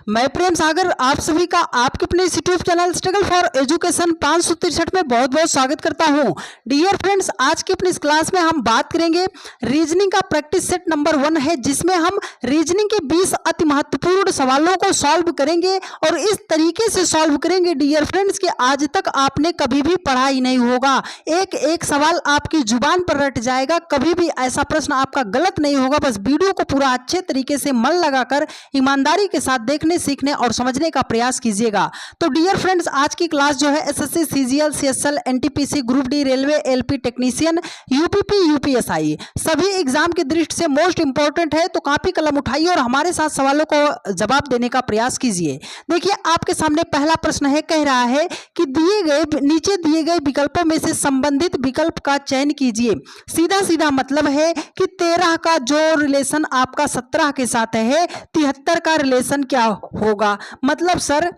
मैं प्रेम सागर आप सभी का आपके अपने YouTube channel struggle for education 563 में बहुत बहुत स्वागत करता हूं। डियर फ्रेंड्स, आज की अपनी इस क्लास में हम बात करेंगे रीजनिंग का प्रैक्टिस सेट नंबर 1 है, जिसमें हम रीजनिंग के 20 अति महत्वपूर्ण सवालों को सॉल्व करेंगे और इस तरीके से सॉल्व करेंगे डियर फ्रेंड्स कि आज तक आपने कभी भी पढ़ा ही नहीं होगा। एक एक सवाल आपकी जुबान पर रट जाएगा, कभी भी ऐसा प्रश्न आपका गलत नहीं होगा। बस वीडियो को पूरा अच्छे तरीके से मन लगाकर ईमानदारी के साथ देखने, सीखने और समझने का प्रयास कीजिएगा। तो डियर फ्रेंड्स, आज की क्लास जो है SSC, CGL, CSL, NTPC, group D, railway, LP technician, UPP, UPSI सभी एग्जाम की दृष्टि से मोस्ट इंपॉर्टेंट है। तो कॉपी कलम उठाइए और हमारे साथ सवालों को जवाब देने का प्रयास कीजिए। देखिए, आपके सामने पहला प्रश्न है, कह रहा है कि नीचे दिए गए विकल्पों में से संबंधित विकल्प का चयन कीजिए। सीधा सीधा मतलब है कि 13 का जो रिलेशन आपका 17 के साथ है, 73 का रिलेशन क्या होगा। मतलब सर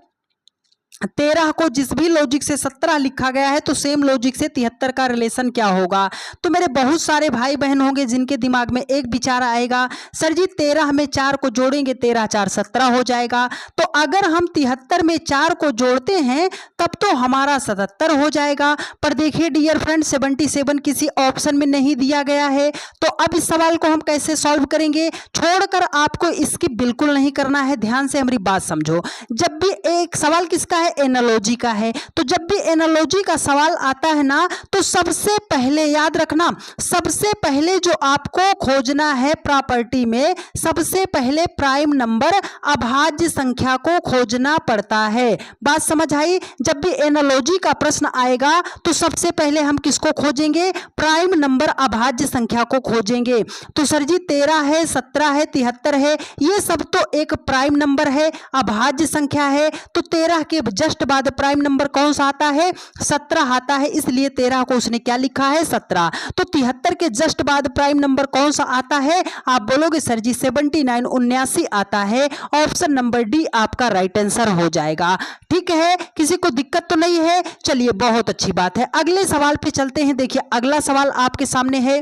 13 को जिस भी लॉजिक से 17 लिखा गया है, तो सेम लॉजिक से 73 का रिलेशन क्या होगा। तो मेरे बहुत सारे भाई बहन होंगे जिनके दिमाग में एक विचार आएगा, सर जी 13 में 4 को जोड़ेंगे, 13 4 17 हो जाएगा। तो अगर हम 73 में 4 को जोड़ते हैं तब तो हमारा 77 हो जाएगा। पर देखिए डियर फ्रेंड, 77 किसी ऑप्शन में नहीं दिया गया है। तो अब इस सवाल को हम कैसे सॉल्व करेंगे, छोड़कर आपको इसकी बिल्कुल नहीं करना है। ध्यान से हमारी बात समझो। जब भी एक सवाल किसका है, एनालॉजी का है, तो जब भी एनालॉजी का सवाल आता है ना, तो सबसे पहले याद रखना, सबसे पहले जो आपको खोजना है प्रॉपर्टी में, सबसे पहले प्राइम नंबर अभाज्य संख्या को खोजना पड़ता है। बात समझ आई। जब भी एनालॉजी का प्रश्न आएगा तो सबसे पहले हम किसको खोजेंगे, प्राइम नंबर अभाज्य संख्या को खोजेंगे। तो सर जी 13 है, 17 है, 73 है, ये सब तो एक प्राइम नंबर है, अभाज्य संख्या है। तो 13 के जस्ट बाद प्राइम नंबर कौन सा आता है, 17 आता है, इसलिए 13 को उसने क्या लिखा है, 17। तो 73 के जस्ट बाद प्राइम नंबर कौन सा आता है, आप बोलोगे सर जी 79 79 आता है। ऑप्शन नंबर डी आपका राइट आंसर हो जाएगा। ठीक है, किसी को दिक्कत तो नहीं है। चलिए, बहुत अच्छी बात है। अगले सवाल पे चलते हैं। देखिए, अगला सवाल आपके सामने है।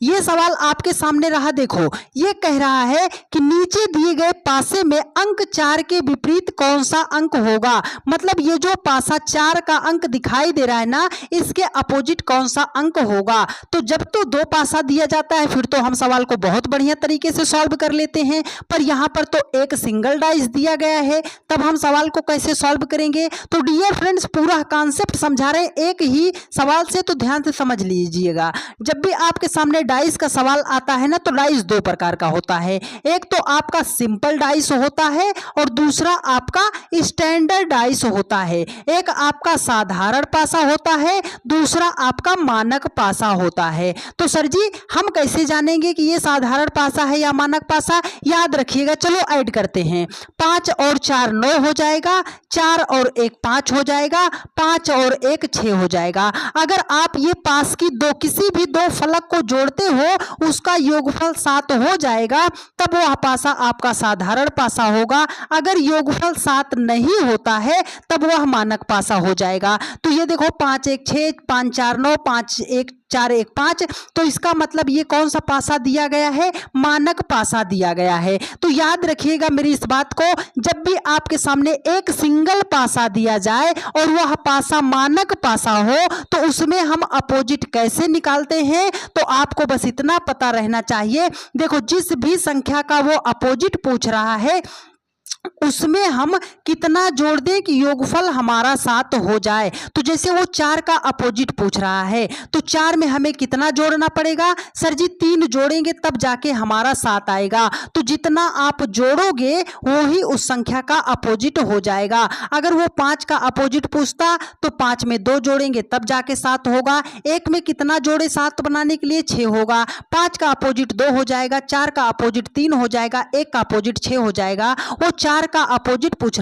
ये सवाल आपके सामने रहा। देखो, ये कह रहा है कि नीचे दिए गए पासे में अंक 4 के विपरीत कौन सा अंक होगा। मतलब ये जो पासा 4 का अंक दिखाई दे रहा है ना, इसके अपोजिट कौन सा अंक होगा। तो जब तो 2 पासा दिया जाता है फिर तो हम सवाल को बहुत बढ़िया तरीके से सॉल्व कर लेते हैं, पर यहां पर तो एक सिंगल डाइस दिया गया है, तब हम सवाल को कैसे सॉल्व करेंगे। तो डियर फ्रेंड्स, पूरा कॉन्सेप्ट समझा रहे हैं एक ही सवाल से, तो ध्यान से समझ लीजिएगा। जब भी आपके सामने डाइस का सवाल आता है ना, तो डाइस 2 प्रकार का होता है। एक तो आपका सिंपल डाइस होता है और दूसरा आपका स्टैंडर्ड डाइस होता है। एक आपका साधारण पासा होता है, दूसरा आपका मानक पासा होता है। तो सर जी हम कैसे जानेंगे कि ये साधारण पासा है या मानक पासा। याद रखिएगा, चलो ऐड करते हैं। 5 और 4 9 हो जाएगा, 4 और 1 5 हो जाएगा, 5 और 1 6 हो जाएगा। अगर आप ये पास की किसी भी 2 फलक को जोड़ते हो, उसका योगफल 7 हो जाएगा, तब वह पासा आपका साधारण पासा होगा। अगर योगफल 7 नहीं होता है तब वह मानक पासा हो जाएगा। तो ये देखो 5 1 6, 5 4 9, 5 1 4 1 5, तो इसका मतलब ये कौन सा पासा दिया गया है, मानक पासा दिया गया है। तो याद रखिएगा मेरी इस बात को, जब भी आपके सामने एक सिंगल पासा दिया जाए और वह पासा मानक पासा हो, तो उसमें हम अपोजिट कैसे निकालते हैं। तो आपको बस इतना पता रहना चाहिए। देखो, जिस भी संख्या का वो अपोजिट पूछ रहा है उसमें हम कितना जोड़ दें कि योगफल हमारा 7 हो जाए। तो जैसे वो 4 का अपोजिट पूछ रहा है, तो 4 में हमें कितना जोड़ना पड़ेगा, सर जी 3 जोड़ेंगे तब जाके हमारा 7 आएगा। तो जितना आप जोड़ोगे वो ही उस संख्या का अपोजिट हो जाएगा। अगर वो 5 का अपोजिट पूछता तो 5 में 2 जोड़ेंगे तब जाके 7 होगा। 1 में कितना जोड़े 7 बनाने के लिए, 6 होगा। 5 का अपोजिट 2 हो जाएगा, 4 का अपोजिट 3 हो जाएगा, 1 का अपोजिट 6 हो जाएगा। वो 4 का अपोजिट पूछ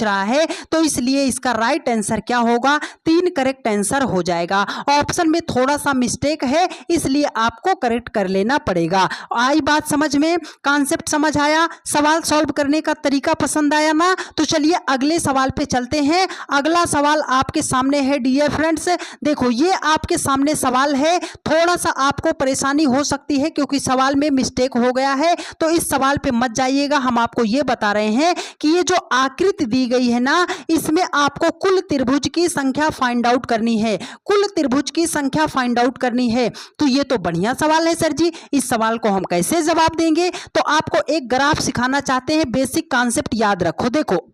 रहा है, तो इसलिए इसका राइट आंसर क्या होगा, 3 करेक्ट आंसर हो जाएगा। ऑप्शन में थोड़ा सा मिस्टेक है, इसलिए आपको करेक्ट कर लेना पड़ेगा। आई बात समझ में, कॉन्सेप्ट समझ आया, सवाल सॉल्व करने का तरीका पसंद आया ना। तो चलिए अगले सवाल पे चलते हैं। अगला सवाल आपके सामने है डियर फ्रेंड्स। देखो, ये आपके सामने सवाल है, थोड़ा सा आपको परेशानी हो सकती है क्योंकि सवाल में मिस्टेक हो गया है, तो इस सवाल पे मत जाइएगा। हम आपको ये बता रहे हैं हैं कि ये जो आकृति दी गई है ना, इसमें आपको कुल त्रिभुज की संख्या फाइंड आउट करनी है, कुल त्रिभुज की संख्या फाइंड आउट करनी है। तो ये तो बढ़िया सवाल है सर जी, इस सवाल को हम कैसे जवाब देंगे? तो आपको एक ग्राफ सिखाना चाहते हैं, बेसिक कॉन्सेप्ट याद रखो। देखो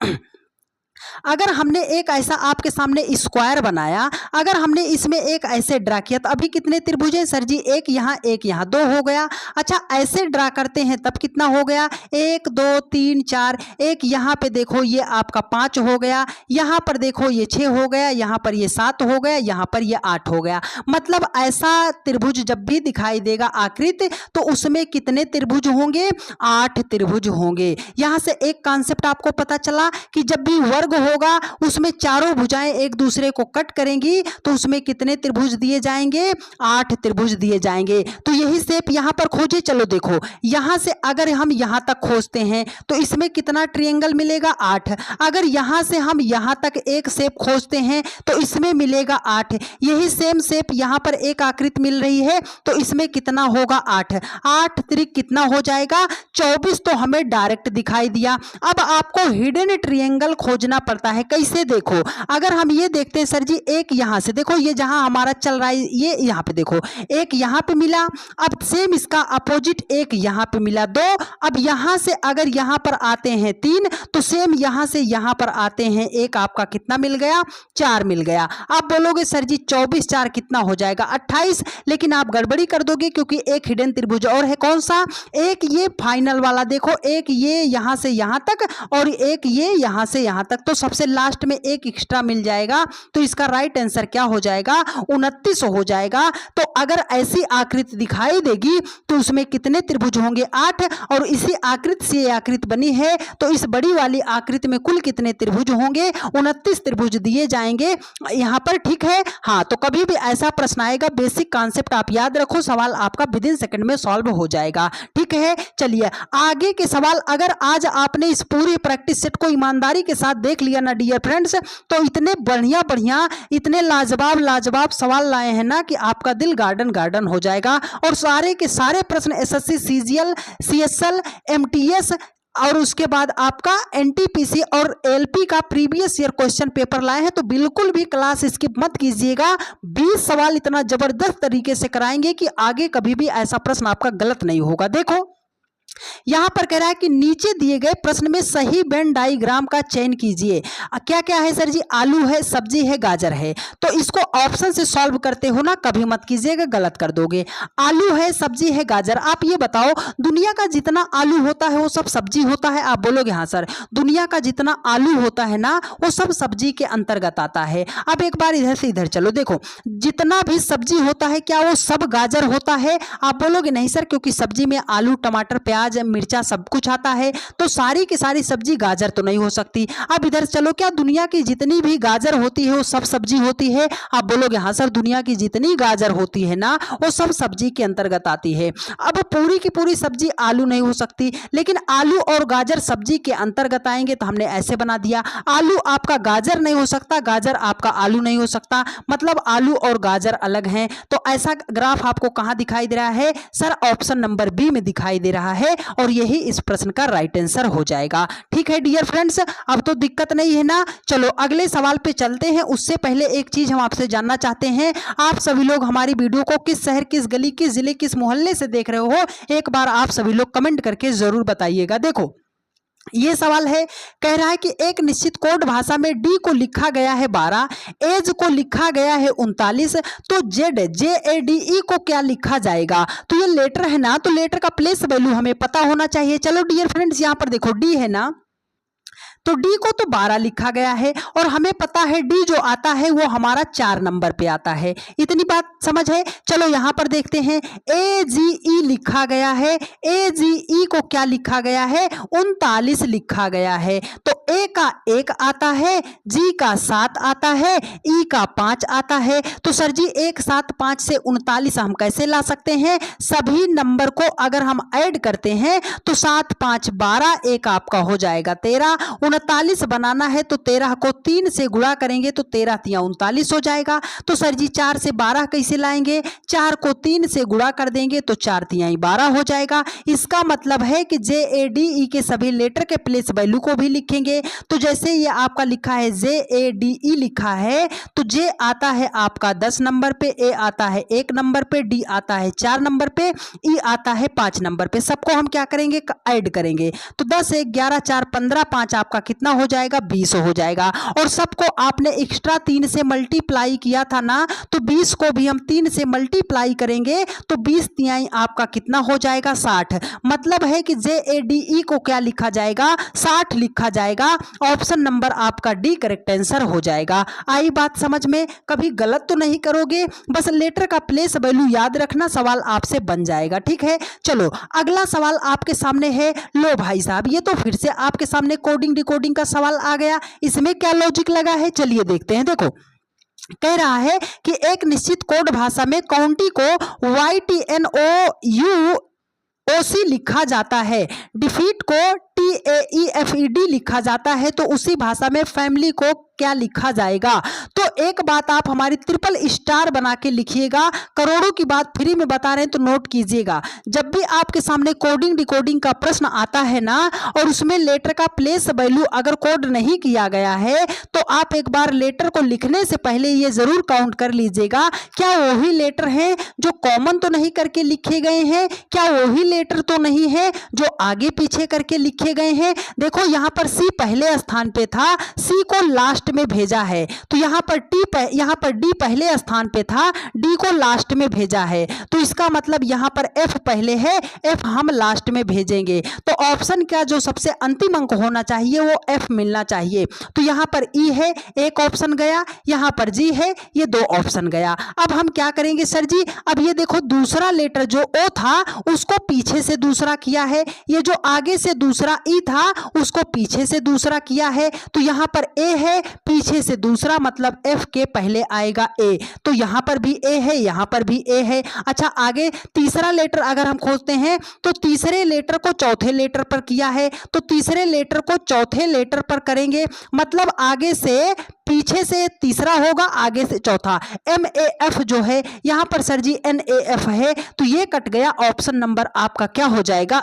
अगर हमने एक ऐसा आपके सामने स्क्वायर बनाया, अगर हमने इसमें एक ऐसे ड्रा किया, तो अभी कितने त्रिभुज हैं सर जी? एक यहाँ 2 हो गया। अच्छा ऐसे ड्रा करते हैं तब कितना हो गया? 1 2 3 4, एक यहाँ पे देखो ये आपका 5 हो गया, यहाँ पर देखो ये 6 हो गया, यहाँ पर ये 7 हो गया, यहाँ पर ये 8 हो गया। मतलब ऐसा त्रिभुज जब भी दिखाई देगा आकृति, तो उसमें कितने त्रिभुज होंगे? 8 त्रिभुज होंगे। यहाँ से एक कॉन्सेप्ट आपको पता चला कि जब भी वर्ग होगा उसमें चारों भुजाएं एक दूसरे को कट करेंगी, तो उसमें कितने त्रिभुज दिए जाएंगे? 8 त्रिभुज दिए जाएंगे। तो यही शेप यहां पर खोजे। चलो देखो यहां से अगर हम यहां तक खोजते हैं तो इसमें कितना ट्रायंगल मिलेगा? 8। अगर यहां से हम यहां तक एक शेप खोजते हैं तो इसमें मिलेगा 8। यही सेम शेप यहां पर एक आकृति मिल रही है, तो इसमें कितना होगा? 8। 8 त्रिक कितना हो जाएगा? 24। तो हमें डायरेक्ट दिखाई दिया। अब आपको हिडन ट्रायंगल खोजना पड़ता है। कैसे? देखो अगर हम ये देखते हैं सर जी, एक यहां से देखो, ये जहां हमारा चल रहा है ये यहां पे देखो, एक यहां पे मिला, अब सेम इसका अपोजिट एक यहां पे मिला 2, अब यहां से अगर यहां पर आते हैं 3, तो सेम यहां से यहां पर आते हैं एक, आपका कितना मिल गया? 4 मिल गया। आप बोलोगे सर जी 24 4 कितना हो जाएगा? 28। लेकिन आप गड़बड़ी कर दोगे क्योंकि एक हिडन त्रिभुज और है। कौन सा? एक ये फाइनल वाला देखो, एक ये यहां से यहां तक और एक ये यहां से यहां तक, तो सबसे लास्ट में एक एक्स्ट्रा मिल जाएगा। तो इसका राइट आंसर क्या हो जाएगा? 29 हो जाएगा। तो अगर ऐसी आकृति दिखाई देगी तो उसमें कितने त्रिभुज होंगे? 8। और इसी आकृति से आकृति बनी है, तो इस बड़ी वाली आकृति में कुल कितने त्रिभुज होंगे? 29 त्रिभुज दिए जाएंगे यहां पर। ठीक है, हाँ। तो कभी भी ऐसा प्रश्न आएगा, बेसिक कॉन्सेप्ट आप याद रखो, सवाल आपका विद इन सेकंड में सॉल्व हो जाएगा। ठीक है, चलिए आगे के सवाल। अगर आज आपने इस पूरी प्रैक्टिस सेट को ईमानदारी के साथ देख लिया ना डियर फ्रेंड्स, तो इतने बढ़िया बढ़िया, इतने लाजवाब सवाल लाए हैं ना कि आपका दिल गार्डन हो जाएगा। और सारे के सारे प्रश्न एसएससी, सीजीएल, सीएसएल, एमटीएस और उसके बाद आपका एनटीपीसी और एलपी का प्रीवियस ईयर क्वेश्चन पेपर लाए हैं। तो बिल्कुल भी क्लास स्किप मत कीजिएगा। 20 सवाल इतना जबरदस्त तरीके से कराएंगे कि आगे कभी भी ऐसा प्रश्न आपका गलत नहीं होगा। देखो यहां पर कह रहा है कि नीचे दिए गए प्रश्न में सही वेन डायग्राम का चयन कीजिए। क्या क्या है सर जी? आलू है, सब्जी है, गाजर है। तो इसको ऑप्शन से सॉल्व करते हो ना, कभी मत कीजिएगा, गलत कर दोगे। आलू है, सब्जी है, गाजर। आप ये बताओ दुनिया का जितना आलू होता है वो सब सब्जी होता है? आप बोलोगे हाँ सर, दुनिया का जितना आलू होता है ना वो सब सब्जी के अंतर्गत आता है। अब एक बार इधर से इधर चलो, देखो जितना भी सब्जी होता है क्या वो सब गाजर होता है? आप बोलोगे नहीं सर, क्योंकि सब्जी में आलू, टमाटर, प्याज, मिर्चा सब कुछ आता है, तो सारी की सारी सब्जी गाजर तो नहीं हो सकती। अब इधर चलो, क्या दुनिया की जितनी भी गाजर होती है वो सब सब्जी होती है? आप बोलोगे हाँ सर, दुनिया की जितनी गाजर होती है ना वो सब सब्जी के अंतर्गत आती है। अब पूरी की पूरी सब्जी आलू नहीं हो सकती, लेकिन आलू और गाजर सब्जी के अंतर्गत आएंगे। तो हमने ऐसे बना दिया, आलू आपका गाजर नहीं हो सकता, गाजर आपका आलू नहीं हो सकता, मतलब आलू और गाजर अलग हैं। तो ऐसा ग्राफ आपको कहां दिखाई दे रहा है सर? ऑप्शन नंबर बी में दिखाई दे रहा है, और यही इस प्रश्न का राइट आंसर हो जाएगा। ठीक है डियर फ्रेंड्स, अब तो दिक्कत नहीं है ना। चलो अगले सवाल पे चलते हैं। उससे पहले एक चीज हम आपसे जानना चाहते हैं, आप सभी लोग हमारी वीडियो को किस शहर, किस गली, किस जिले, किस मोहल्ले से देख रहे हो, एक बार आप सभी लोग कमेंट करके जरूर बताइएगा। देखो ये सवाल है, कह रहा है कि एक निश्चित कोड भाषा में डी को लिखा गया है 12, एज को लिखा गया है 39, तो JADE को क्या लिखा जाएगा? तो ये लेटर है ना, तो लेटर का प्लेस वैल्यू हमें पता होना चाहिए। चलो डियर फ्रेंड्स, यहां पर देखो डी है ना, तो डी को तो 12 लिखा गया है, और हमें पता है डी जो आता है वो हमारा 4 नंबर पे आता है। इतनी बात समझ है। चलो यहां पर देखते हैं, AGE लिखा गया है, AGE को क्या लिखा गया है? 39 लिखा गया है। तो A का 1 आता है, G का 7 आता है, E का 5 आता है। तो सर जी 1 7 5 से 39 हम कैसे ला सकते हैं? सभी नंबर को अगर हम ऐड करते हैं तो 7 5 12, 1 आपका हो जाएगा 13, 39 बनाना है तो 13 को 3 से गुणा करेंगे तो 13 तिया 39 हो जाएगा। तो सर जी 4 से 12 कैसे लाएंगे, 4 को 3 से गुणा कर देंगे तो 4 तिया 12 हो जाएगा। इसका मतलब है कि JADE के सभी लेटर के प्लेस वैल्यू को भी लिखेंगे। तो जैसे ये आपका लिखा है JADE लिखा है तो J आता है आपका 10 नंबर पे, A आता है 1 नंबर पे, D आता है 4 नंबर पे, E आता है 5 नंबर पे। सबको हम क्या करेंगे, ऐड करेंगे तो 10 1 11 4 15 5 आपका कितना हो जाएगा, 20 हो जाएगा। और सबको आपने एक्स्ट्रा 3 से मल्टीप्लाई किया था ना, तो 20 को भी हम 3 से मल्टीप्लाई करेंगे तो 20 तिहाई आपका कितना हो जाएगा, 60। मतलब है कि JADE को क्या लिखा जाएगा, 60 लिखा जाएगा। ऑप्शन नंबर आपका डी करेक्ट आंसर हो जाएगा। आई बात समझ में, कभी गलत तो नहीं करोगे, बस लेटर का प्लेस वैल्यू याद रखना, सवाल आपसे बन जाएगा। ठीक है, चलो अगला सवाल आपके सामने है। लो भाई साहब, ये तो फिर से आपके सामने कोडिंग डिकोडिंग का सवाल आ गया। इसमें क्या लॉजिक लगा है, चलिए देखते हैं। देखो कह रहा है कि एक निश्चित कोड भाषा में काउंटी को YTNOUOC लिखा जाता है, डिफीट को TAEFED लिखा जाता है, तो उसी भाषा में फैमिली को क्या लिखा जाएगा। तो एक बात आप हमारी ट्रिपल स्टार बना के लिखिएगा, करोड़ों की बात फ्री में बता रहे हैं तो नोट कीजिएगा। जब भी आपके सामने कोडिंग डिकोडिंग का प्रश्न आता है ना, और उसमें लेटर का प्लेस वैल्यू अगर कोड नहीं किया गया है, तो आप एक बार लेटर को लिखने से पहले ये जरूर काउंट कर लीजिएगा, क्या वही लेटर हैं जो कॉमन तो नहीं करके लिखे गए हैं, क्या वही लेटर तो नहीं है जो आगे पीछे करके लिखे गए हैं। देखो यहाँ पर सी पहले स्थान पे था, सी को लास्ट में भेजा है, तो यहाँ पर डी पहले स्थान पे था, डी को लास्ट में भेजा है, तो इसका मतलब यहाँ पर एफ पहले है, एफ हम लास्ट में भेजेंगे। तो ऑप्शन का जो सबसे अंतिम अंक होना चाहिए वो एफ मिलना चाहिए। तो यहाँ पर ई है, एक ऑप्शन गया, यहाँ पर जी है, ये 2 ऑप्शन गया। अब हम क्या करेंगे सर जी, अब ये देखो दूसरा लेटर जो ओ था उसको पीछे से दूसरा किया है, ये जो आगे से दूसरा ई था उसको पीछे से दूसरा किया है, तो यहाँ पर ए है, पीछे से दूसरा, मतलब एफ के पहले आएगा ए, तो यहां पर भी ए है, यहां पर भी ए है। अच्छा आगे तीसरा लेटर अगर हम खोजते हैं तो तीसरे लेटर को चौथे लेटर पर किया है, तो तीसरे लेटर को चौथे लेटर पर करेंगे, मतलब आगे से पीछे से तीसरा होगा, आगे से चौथा। MAF जो है यहां पर सर जी NAF है, तो ये कट गया। ऑप्शन नंबर आपका क्या हो जाएगा,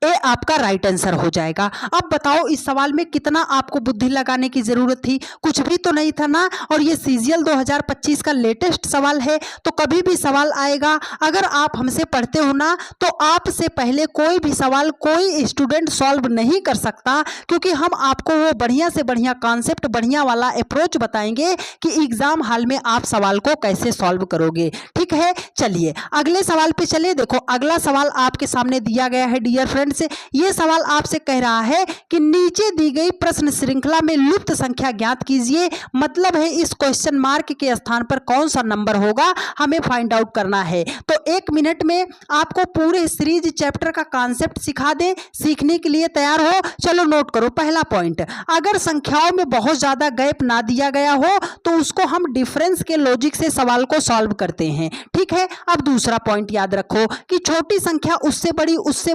ए आपका राइट आंसर हो जाएगा। अब बताओ इस सवाल में कितना आपको बुद्धि लगाने की जरूरत थी, कुछ भी तो नहीं था ना। और ये CGL 2025 का लेटेस्ट सवाल है, तो कभी भी सवाल आएगा, अगर आप हमसे पढ़ते हो ना, तो आपसे पहले कोई भी सवाल कोई स्टूडेंट सॉल्व नहीं कर सकता, क्योंकि हम आपको वो बढ़िया से बढ़िया कॉन्सेप्ट, बढ़िया वाला अप्रोच बताएंगे कि एग्जाम हॉल में आप सवाल को कैसे सॉल्व करोगे। ठीक है, चलिए अगले सवाल पे चलिए। देखो अगला सवाल आपके सामने दिया गया है डियर फ्रेंड्स, ये सवाल आपसे कह रहा है कि नीचे दी गई प्रश्न श्रृंखला में लुप्त संख्या ज्ञात कीजिए। मतलब है इस क्वेश्चन मार्क के स्थान पर कौन सा नंबर होगा, हमें फाइंड आउट करना है। तो 1 मिनट में आपको पूरे सीरीज चैप्टर का कॉन्सेप्ट सिखा दें, सीखने के लिए तैयार हो। चलो नोट करो। पहला पॉइंट, अगर संख्याओं में बहुत ज्यादा गैप ना दिया गया हो तो उसको हम डिफरेंस के लॉजिक से सवाल को सॉल्व करते हैं। ठीक है, अब दूसरा पॉइंट याद रखो कि छोटी संख्या उससे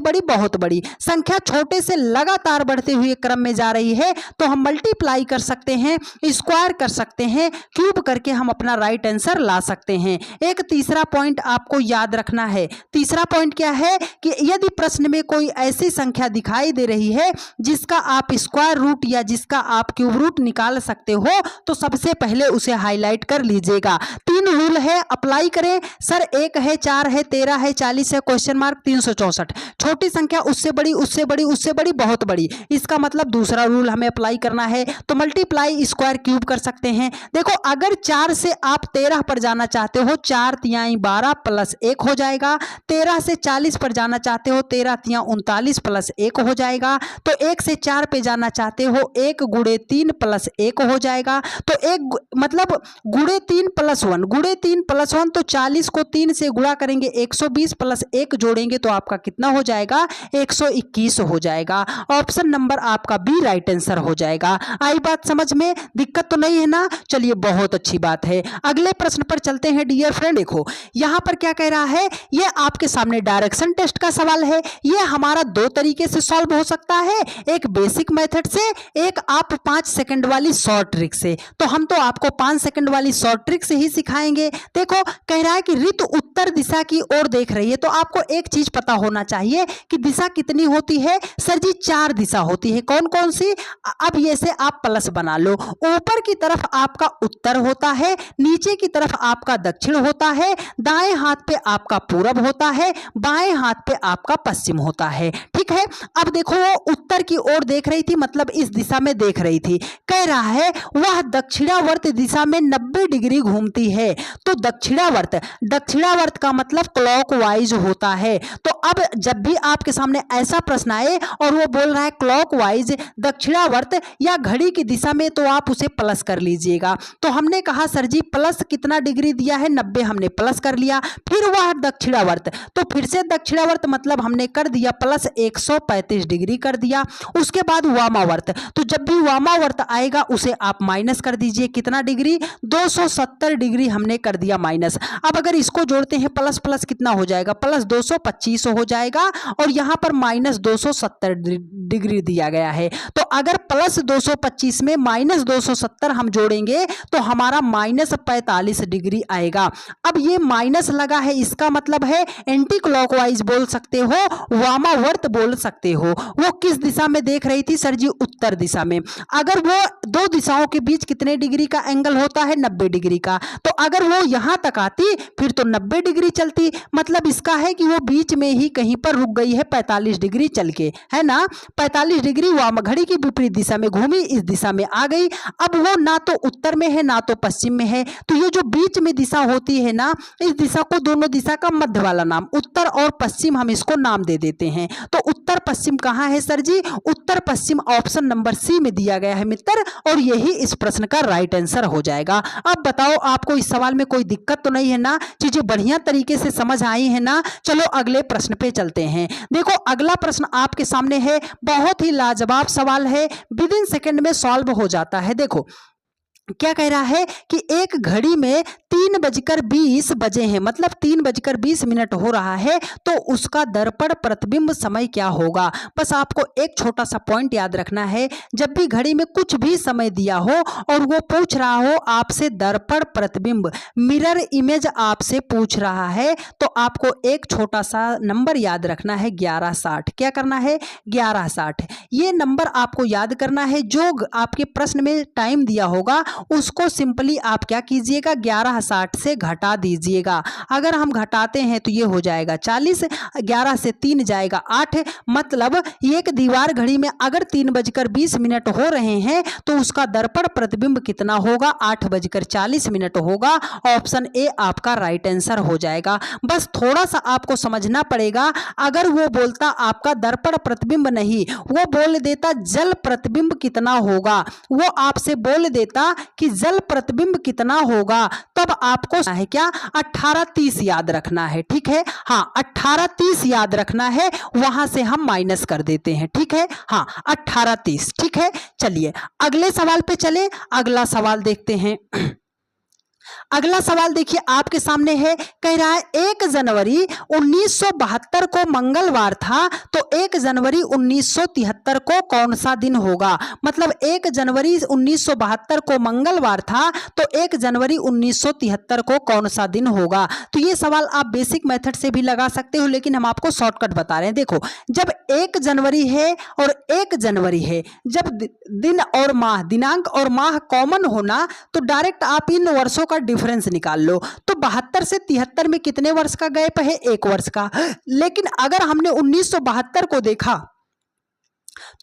बड़ी बहुत बड़ी संख्या छोटे से लगातार बढ़ते हुए क्रम में जा रही है, तो हम मल्टीप्लाई कर सकते हैं, स्क्वायर कर सकते हैं, क्यूब करके हम अपना राइट आंसर ला सकते हैं। एक तीसरा पॉइंट आपको याद रखना है। तीसरा पॉइंट क्या है कि यदि प्रश्न में कोई ऐसी संख्या दिखाई दे रही है जिसका आप स्क्वायर रूट या जिसका आप क्यूब रूट निकाल सकते हो, तो सबसे पहले उसे हाईलाइट कर लीजिएगा। 3 रूल है, अप्लाई करें। सर 1 है, 4 है, 13 है, 40 है, क्वेश्चन मार्क 364। छोटी संख्या उससे बड़ी, उससे बड़ी, उससे बड़ी, बहुत बड़ी, इसका मतलब दूसरा रूल हमें अप्लाई करना है, तो मल्टीप्लाई स्क्वायर क्यूब कर सकते हैं। देखो अगर 4 से आप 13 पर जाना चाहते हो, 4 तिहाई 12 प्लस 1 हो जाएगा। 13 से 40 पर जाना चाहते हो, 13 तिहाई 39 प्लस 1 हो जाएगा। तो 1 से 4 पे जाना चाहते हो, 1 गुणे 3 प्लस 1 हो जाएगा। तो 1 मतलब गुणे 3 प्लस 1, गुणे 3 प्लस 1, तो 40 को 3 से गुणा करेंगे 120 प्लस 1 जोड़ेंगे तो आपका कितना हो जाएगा, 121 हो जाएगा। ऑप्शन नंबर आपका बी राइट आंसर हो जाएगा। आई बात समझ में? दिक्कत तो नहीं है ना? चलिए बहुत अच्छी बात है। अगले प्रश्न पर चलते हैं डियर फ्रेंड। देखो यहां पर क्या कह रहा है, ये आपके सामने डायरेक्शन टेस्ट का सवाल है। ये हमारा दो तरीके से सॉल्व हो सकता है, एक बेसिक मेथड से, एक आप 5 सेकंड वाली शॉर्ट ट्रिक से। तो हम तो आपको 5 सेकंड वाली शॉर्ट ट्रिक से ही सिखाएंगे। देखो कह रहा है कि ऋतु उत्तर दिशा की ओर देख रही है, तो आपको एक चीज पता होना चाहिए कि दिशा कितनी होती है। सर जी 4 दिशा होती है। कौन कौन सी? अब ये से आप प्लस बना लो। ऊपर की तरफ आपका उत्तर होता है, नीचे की तरफ आपका दक्षिण होता है, दाएं हाथ पे आपका पूरब होता है, बाएं हाथ पे आपका पश्चिम होता है। ठीक है। अब देखो वो उत्तर की ओर देख रही थी, मतलब इस दिशा में देख रही थी। कह रहा है वह दक्षिणावर्त दिशा में 90 डिग्री घूमती है। तो दक्षिणावर्त का मतलब क्लॉकवाइज होता है। तो अब जब भी आपके सामने ऐसा प्रश्न आए और वो बोल रहा है क्लॉकवाइज दक्षिणावर्त या घड़ी की दिशा में, तो आप उसे प्लस कर लीजिएगा। तो हमने कहा सर जी प्लस कितना डिग्री दिया है? 90, हमने प्लस कर लिया। फिर वह दक्षिणावर्त, तो फिर से दक्षिणावर्त मतलब हमने कर दिया प्लस 135 डिग्री कर दिया। उसके बाद वामावर्त, तो जब भी वामावर्त आएगा उसे आप माइनस कर दीजिए। कितना डिग्री? 270 डिग्री हमने कर दिया माइनस। अब अगर इसको जोड़ते हैं प्लस प्लस कितना हो जाएगा? प्लस 225 हो जाएगा, और यहां पर माइनस 270 डिग्री दिया गया है। तो अगर प्लस 225 में माइनस 270 हम जोड़ेंगे तो हमारा माइनस 45 डिग्री आएगा। अब ये माइनस लगा है, इसका मतलब है एंटी क्लॉकवाइज बोल सकते हो, वामावर्त बोल सकते हो। वो किस दिशा में देख रही थी? सर जी उत्तर दिशा में। अगर वो दो दिशाओं के बीच कितने डिग्री का एंगल होता है? 90 डिग्री का। तो अगर वो यहां तक आती फिर तो 90 डिग्री चलती, मतलब इसका है कि वो बीच में ही कहीं पर रुक गई है 45 डिग्री चल के, है ना। 45 डिग्री वाम घड़ी की विपरीत दिशा में घूमी, इस दिशा में आ गई। अब वो ना तो उत्तर में है ना तो पश्चिम में है, तो ये जो बीच में दिशा होती है ना, इस दिशा को दोनों दिशा का मध्य वाला नाम उत्तर और पश्चिम हम इसको नाम दे देते हैं। तो उत्तर पश्चिम कहाँ है सर जी? उत्तर पश्चिम ऑप्शन नंबर सी में दिया गया है मित्र, और यही इस प्रश्न का राइट आंसर हो जाएगा। अब बताओ आपको इस सवाल में कोई दिक्कत तो नहीं है ना? चीजें बढ़िया तरीके से समझ आई है ना? चलो अगले प्रश्न पे चलते हैं। देखो अगला प्रश्न आपके सामने है, बहुत ही लाजवाब सवाल है, विद इन सेकेंड में सॉल्व हो जाता है। देखो क्या कह रहा है कि एक घड़ी में 3:20 बजे हैं, मतलब 3:20 हो रहा है, तो उसका दर्पण प्रतिबिंब समय क्या होगा? बस आपको एक छोटा सा पॉइंट याद रखना है, जब भी घड़ी में कुछ भी समय दिया हो और वो पूछ रहा हो आपसे दर्पण प्रतिबिंब, मिरर इमेज आपसे पूछ रहा है, तो आपको एक छोटा सा नंबर याद रखना है 1160। क्या करना है? 1160। ये नंबर आपको याद करना है। जो आपके प्रश्न में टाइम दिया होगा उसको सिंपली आप क्या कीजिएगा? 1160 से घटा दीजिएगा। अगर हम घटाते हैं तो ये हो जाएगा 40, 11 से 3 जाएगा 8, मतलब एक दीवार घड़ी में अगर 3:20 हो रहे हैं तो उसका दर्पण प्रतिबिंब कितना होगा? 8:40 होगा। ऑप्शन ए आपका राइट आंसर हो जाएगा। बस थोड़ा सा आपको समझना पड़ेगा। अगर वो बोलता आपका दर्पण प्रतिबिंब नहीं, वो बोल देता जल प्रतिबिंब कितना होगा, वो आपसे बोल देता कि जल प्रतिबिंब कितना होगा, तब आपको है क्या 1830 याद रखना है। ठीक है, हाँ 1830 याद रखना है, वहां से हम माइनस कर देते हैं। ठीक है, हाँ 1830। ठीक है, चलिए अगले सवाल पे चले। अगला सवाल देखते हैं। अगला सवाल देखिए आपके सामने है, कह रहा है 1 जनवरी 1972 को मंगलवार था, तो 1 जनवरी 1973 को कौन सा दिन होगा? मतलब 1 जनवरी 1972 को मंगलवार था, तो 1 जनवरी 1973 को कौन सा दिन होगा? तो ये सवाल आप बेसिक मेथड से भी लगा सकते हो, लेकिन हम आपको शॉर्टकट बता रहे हैं। देखो जब 1 जनवरी है और 1 जनवरी है, जब दिन और माह, दिनांक और माह कॉमन होना, तो डायरेक्ट आप इन वर्षों का डिफरेंस निकाल लो। तो 72 से 73 में कितने वर्ष का गैप है? 1 वर्ष का। लेकिन अगर हमने 1972 को देखा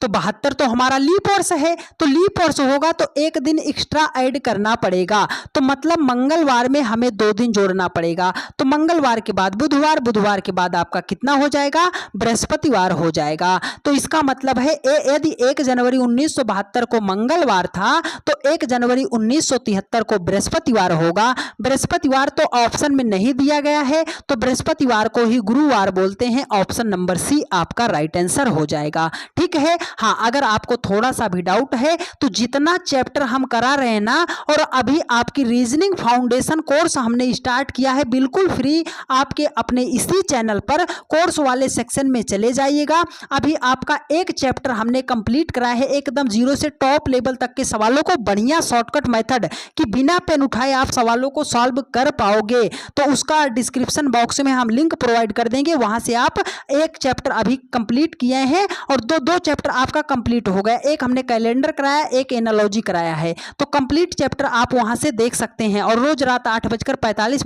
तो 72 तो हमारा लीप वर्ष है, तो लीप वर्ष होगा तो एक दिन एक्स्ट्रा ऐड करना पड़ेगा। तो मतलब मंगलवार में हमें 2 दिन जोड़ना पड़ेगा। तो मंगलवार के बाद बुधवार, बुधवार के बाद आपका कितना हो जाएगा, बृहस्पतिवार हो जाएगा। तो इसका मतलब है यदि 1 जनवरी 1972 को मंगलवार था तो 1 जनवरी 1973 को बृहस्पतिवार होगा। बृहस्पतिवार तो ऑप्शन में नहीं दिया गया है, तो बृहस्पतिवार को ही गुरुवार बोलते हैं। ऑप्शन नंबर सी आपका राइट आंसर हो जाएगा। ठीक है। हाँ, अगर आपको थोड़ा सा भी डाउट है तो जितना चैप्टर हम करा रहे हैं ना, और अभी आपकी रीजनिंग फाउंडेशन कोर्स हमने स्टार्ट किया है बिल्कुल फ्री, आपके अपने इसी चैनल पर कोर्स वाले सेक्शन में चले जाइएगा। अभी आपका एक चैप्टर हमने कंप्लीट कराया है, एकदम जीरो से टॉप लेवल तक के सवालों को बढ़िया शॉर्टकट मेथड कि बिना पेन उठाए आप सवालों को सॉल्व कर पाओगे। तो उसका डिस्क्रिप्शन बॉक्स में हम लिंक प्रोवाइड कर देंगे, वहां से आप एक चैप्टर अभी कंप्लीट किए हैं और दो चैप्टर आपका कंप्लीट हो गया। एक हमने कैलेंडर कराया, एक एनालॉजी कराया है। तो कंप्लीट चैप्टर आप वहां से देख सकते हैं और रोज रात 8:45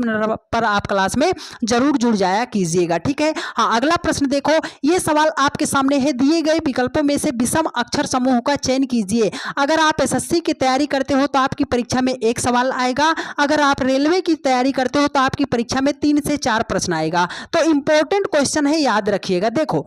पर आप क्लास में जरूर जुड़ जाया कीजिएगा। ठीक है। हाँ, अगला प्रश्न देखो, ये सवाल आपके सामने है, दिए गए विकल्पों में से विषम अक्षर समूह का चयन कीजिए। अगर आप एसएससी की तैयारी करते हो तो आपकी परीक्षा में एक सवाल आएगा, अगर आप रेलवे की तैयारी करते हो तो आपकी परीक्षा में 3 से 4 प्रश्न आएगा। तो इंपॉर्टेंट क्वेश्चन है, याद रखिएगा। देखो,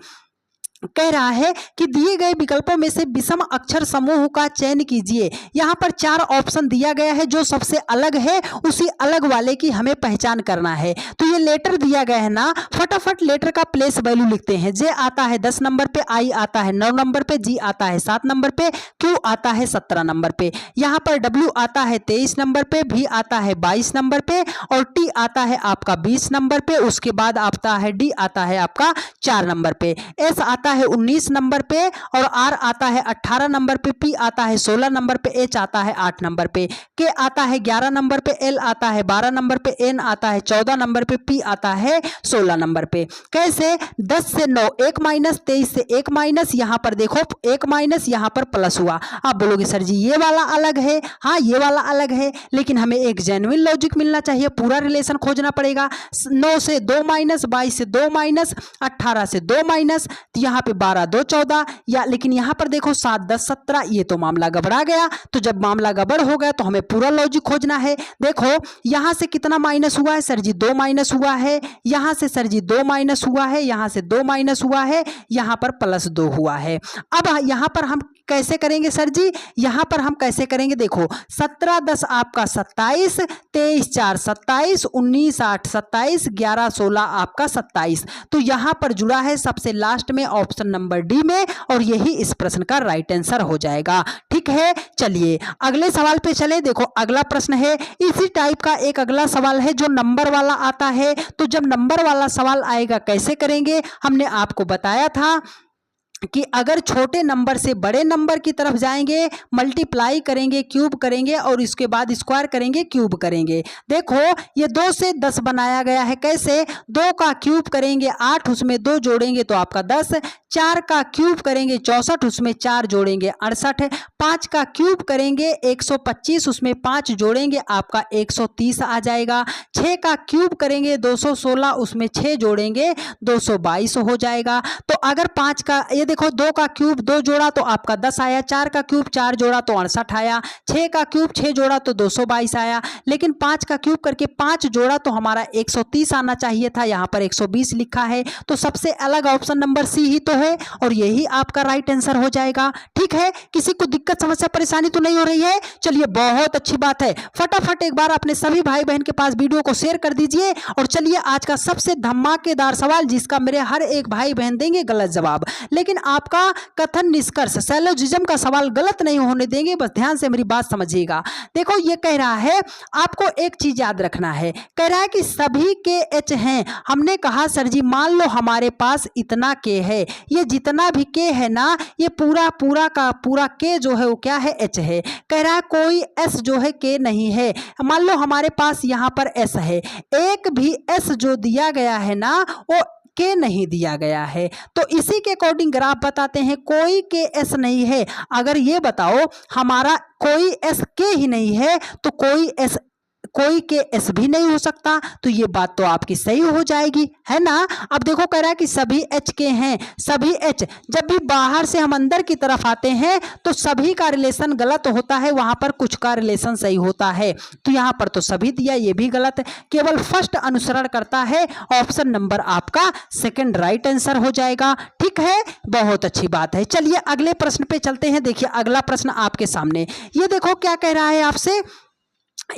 कह रहा है कि दिए गए विकल्पों में से विषम अक्षर समूह का चयन कीजिए। यहाँ पर 4 ऑप्शन दिया गया है, जो सबसे अलग है उसी अलग वाले की हमें पहचान करना है। तो ये लेटर दिया गया है ना, फटाफट लेटर का प्लेस वैल्यू लिखते हैं। जे आता है 10 नंबर पे, आई आता है 9 नंबर पे, जी आता है 7 नंबर पे, क्यू आता है 17 नंबर पे, यहाँ पर डब्ल्यू आता है 23 नंबर पे, भी आता है 22 नंबर पे और टी आता है आपका 20 नंबर पे। उसके बाद आता है डी आता है आपका 4 नंबर पे, एस आता है 19 नंबर पे और आर आता है 18 नंबर पे, पी आता है 16 नंबर पे, एच आता है 8 नंबर पे, के आता है 11 नंबर पे, एल आता है 12 नंबर पे, एन आता है 14 नंबर पे, पी आता है 16 नंबर पे। कैसे? 10 से 9 1 माइनस, 23 से 1 माइनस, यहां पर देखो 1 माइनस, यहां पर प्लस हुआ। आप बोलोगे सर जी ये वाला अलग है, हाँ ये वाला अलग है, लेकिन हमें एक जेन्युइन लॉजिक मिलना चाहिए, पूरा रिलेशन खोजना पड़ेगा। 9 से 2 माइनस, 22 से 2 माइनस, 18 से 2 माइनस, यहाँ पे 12 2 14, या लेकिन यहाँ पर देखो 7 10 17, ये तो मामला गड़बड़ा गया। तो जब मामला गड़बड़ हो गया तो हमें पूरा लॉजिक खोजना है। देखो यहाँ से कितना माइनस हुआ है सर जी, 2 माइनस हुआ है, यहाँ से सर जी 2 माइनस हुआ है, यहाँ से 2 माइनस हुआ है, यहाँ पर प्लस 2 हुआ है। अब यहाँ पर हम कैसे करेंगे सर जी, यहाँ पर हम कैसे करेंगे, देखो 17 10 आपका 27, 23 4 27, 19 8 27, 11 16 आपका 27। तो यहाँ पर जुड़ा है सबसे लास्ट में ऑप्शन नंबर डी में, और यही इस प्रश्न का राइट आंसर हो जाएगा। ठीक है, चलिए अगले सवाल पे चले। देखो अगला प्रश्न है, इसी टाइप का एक अगला सवाल है जो नंबर वाला आता है। तो जब नंबर वाला सवाल आएगा कैसे करेंगे, हमने आपको बताया था कि अगर छोटे नंबर से बड़े नंबर की तरफ जाएंगे, मल्टीप्लाई करेंगे, क्यूब करेंगे और इसके बाद स्क्वायर करेंगे, क्यूब करेंगे। देखो ये 2 से 10 बनाया गया है। कैसे? 2 का क्यूब करेंगे 8, उसमें 2 जोड़ेंगे तो आपका 10, 4 का क्यूब करेंगे 64, उसमें 4 जोड़ेंगे 68, 5 का क्यूब करेंगे 125, उसमें 5 जोड़ेंगे आपका 130 आ जाएगा, 6 का क्यूब करेंगे 216, उसमें 6 जोड़ेंगे 222 हो जाएगा। तो अगर 5 का, ये देखो 2 का क्यूब 2 जोड़ा तो आपका 10 आया, 4 का क्यूब 4 जोड़ा तो 68 आया, 6 का क्यूब 6 जोड़ा तो 222 आया, लेकिन 5 का क्यूब करके 5 जोड़ा तो हमारा 130 आना चाहिए था, यहाँ पर 120 लिखा है। तो सबसे अलग ऑप्शन नंबर सी ही तो है और यही आपका राइट आंसर हो जाएगा। ठीक है, किसी को दिक्कत समस्या परेशानी तो नहीं हो रही है? चलिए बहुत अच्छी बात है, फटाफट एक बार अपने सभी भाई बहन के पास वीडियो को शेयर कर दीजिए। और चलिए आज का सबसे धमाकेदार सवाल, जिसका मेरे हर एक भाई बहन देंगे गलत जवाब, लेकिन आपका कथन निष्कर्ष सैलोजिज्म का सवाल गलत नहीं होने देंगे, बस ध्यान से मेरी बात समझिएगा। देखो ये कह रहा है, आपको एक चीज याद रखना है, कह रहा है कि सभी के एच हैं। हमने कहा सर जी मान लो हमारे पास इतना के है, ये जितना भी के है ना, ये पूरा पूरा का पूरा के जो है वो क्या है, एच है। कह रहा है कोई एस जो है के नहीं है। मान लो हमारे पास यहाँ पर एस है, एक भी एस जो दिया गया है ना वो के नहीं दिया गया है। तो इसी के अकॉर्डिंग ग्राफ बताते हैं, कोई के एस नहीं है। अगर ये बताओ हमारा कोई एस के ही नहीं है तो कोई एस कोई के एस भी नहीं हो सकता, तो ये बात तो आपकी सही हो जाएगी, है ना। अब देखो कह रहा है कि सभी एच के हैं, सभी एच, जब भी बाहर से हम अंदर की तरफ आते हैं तो सभी का रिलेशन गलत होता है, वहां पर कुछ का रिलेशन सही होता है। तो यहां पर तो सभी दिया, ये भी गलत है, केवल फर्स्ट अनुसरण करता है। ऑप्शन नंबर आपका सेकंड राइट आंसर हो जाएगा। ठीक है, बहुत अच्छी बात है। चलिए अगले प्रश्न पे चलते हैं। देखिए अगला प्रश्न आपके सामने, ये देखो क्या कह रहा है आपसे।